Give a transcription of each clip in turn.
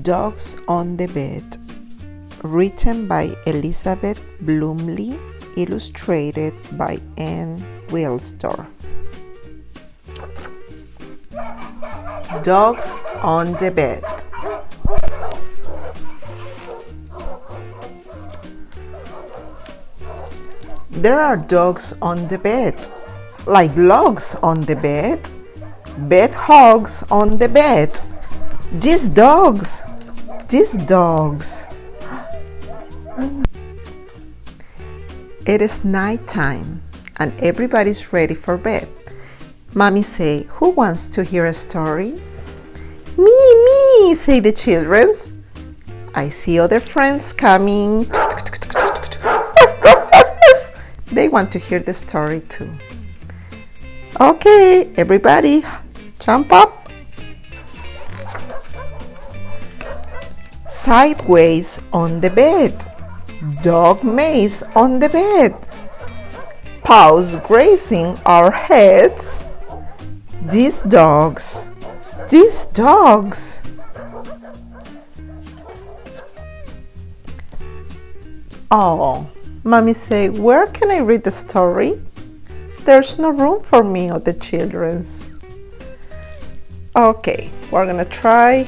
Dogs on the Bed, written by Elizabeth Blumley, illustrated by Ann Wilsdorf. Dogs on the Bed. There are dogs on the bed, like logs on the bed, bed hogs on the bed. These dogs. It is night time and everybody's ready for bed. Mommy say, who wants to hear a story? Me, say the children. I see other friends coming. They want to hear the story too. Okay, everybody, jump up. Sideways on the bed. Dog maze on the bed. Paws grazing our heads. These dogs. Oh, Mommy say, where can I read the story? There's no room for me or the children's. Okay, we're gonna try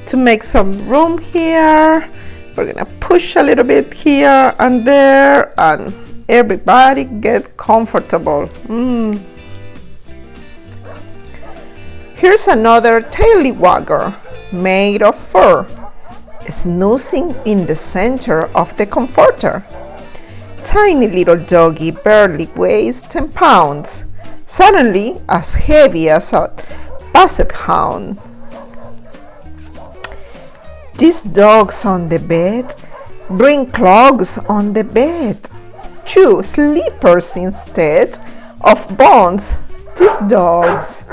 to make some room here. We're gonna push a little bit here and there, and everybody get comfortable. Here's another tailywagger made of fur, snoozing in the center of the comforter. Tiny little doggy barely weighs 10 pounds, suddenly as heavy as a basset hound. These dogs on the bed bring clogs on the bed, chew slippers instead of bones. These dogs.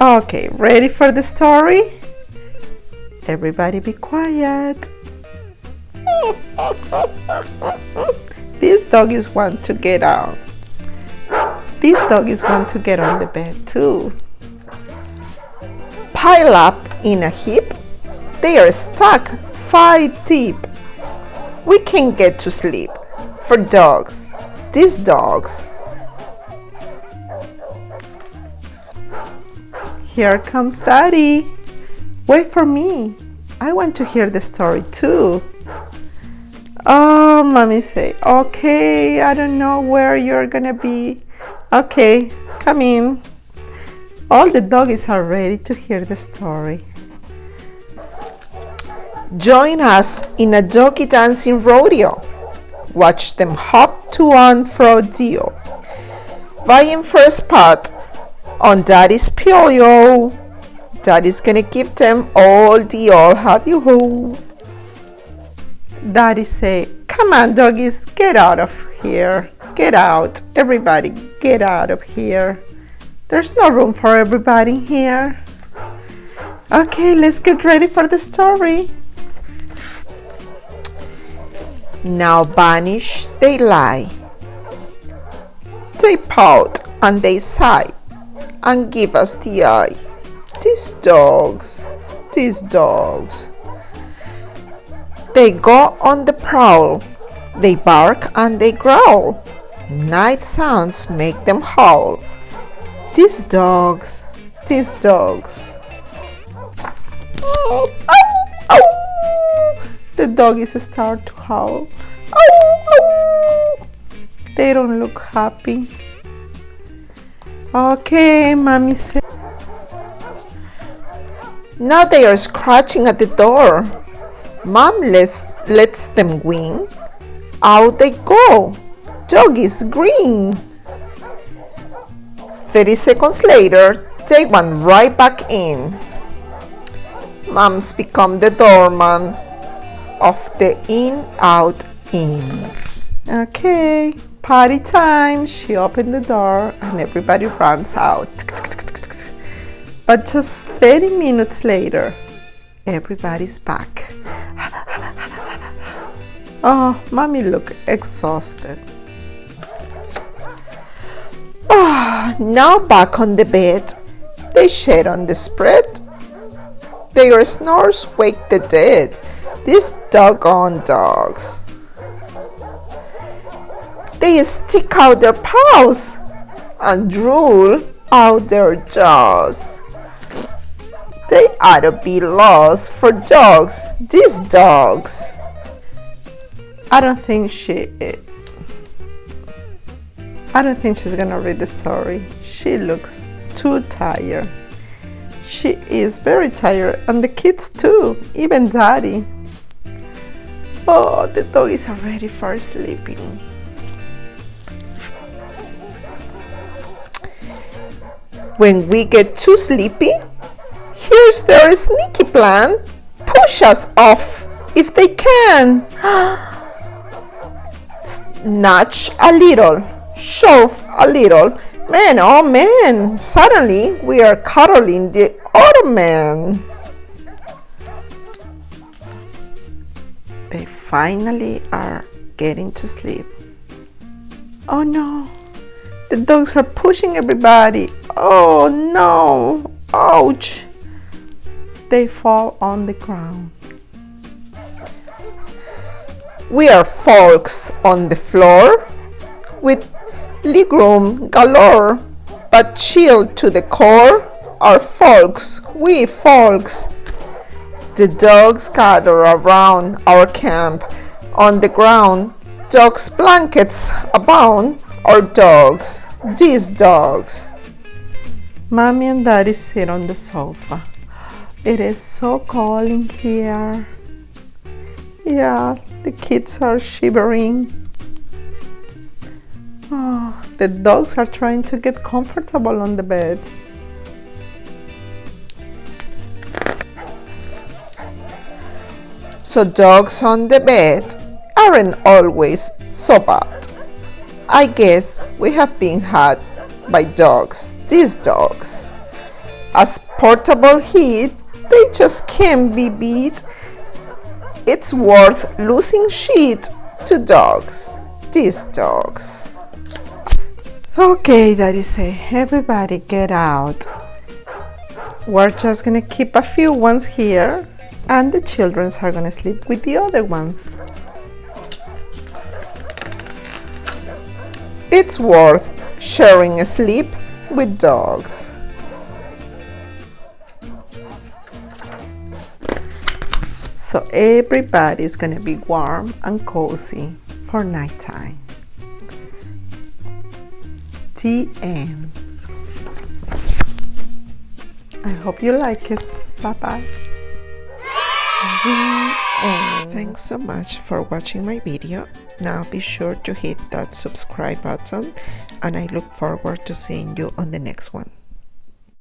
Okay, ready for the story? Everybody be quiet. These doggies want to get out. These doggies want to get on the bed too. Pile up in a heap. They are stuck 5 deep. We can't get to sleep. For dogs. These dogs. Here comes Daddy. Wait for me. I want to hear the story too. Oh, Mommy say, okay, I don't know where you're gonna be. Okay, come in. All the doggies are ready to hear the story. Join us in a doggy dancing rodeo. Watch them hop to and fro deal. Vying for a spot on Daddy's pillow. Daddy's gonna give them all the have you ho. Daddy say, come on doggies, get out of here. Get out, everybody, get out of here. There's no room for everybody here. Okay, let's get ready for the story. Now vanish they lie. They pout and they sigh and give us the eye. These dogs. They go on the prowl. They bark and they growl. Night sounds make them howl. These dogs. The doggies start to howl. They don't look happy. Okay, Mommy said. Now they are scratching at the door. Mom lets them wing. Out they go. Doggies grin. 30 seconds later, they went right back in. Mom's become the doorman of the in-out inn. Okay, party time. She opened the door and everybody runs out. But just 30 minutes later, everybody's back. Oh, Mommy looked exhausted. Now back on the bed, They shed on the spread. Their snores wake the dead. These doggone dogs. They stick out their paws and drool out their jaws. They ought to be lost for dogs, these dogs. I don't think she's gonna read the story. She looks too tired. She is very tired, and the kids too, even Daddy. Oh, the dog is ready for sleeping. When we get too sleepy, here's their sneaky plan. Push us off if they can. Snatch a little, shove a little. Man, oh man, suddenly we are cuddling the ottoman. They finally are getting to sleep. Oh no, the dogs are pushing everybody. Oh no, ouch. They fall on the ground. We are folks on the floor with legroom galore, but chilled to the core are folks, we folks. The dogs gather around our camp on the ground. Dogs' blankets abound, our dogs, these dogs. Mommy and Daddy sit on the sofa. It is so cold in here. Yeah, the kids are shivering. Oh, the dogs are trying to get comfortable on the bed. So dogs on the bed aren't always so bad. I guess we have been had by dogs, these dogs. As portable heat, they just can't be beat. It's worth losing shit to dogs, these dogs. Okay, Daddy say, everybody get out. We're just gonna keep a few ones here, and the children are gonna sleep with the other ones. It's worth sharing a sleep with dogs. So everybody's gonna be warm and cozy for nighttime. The end. I hope you like it. Bye-bye. The end. Thanks so much for watching my video. Now be sure to hit that subscribe button, and I look forward to seeing you on the next one.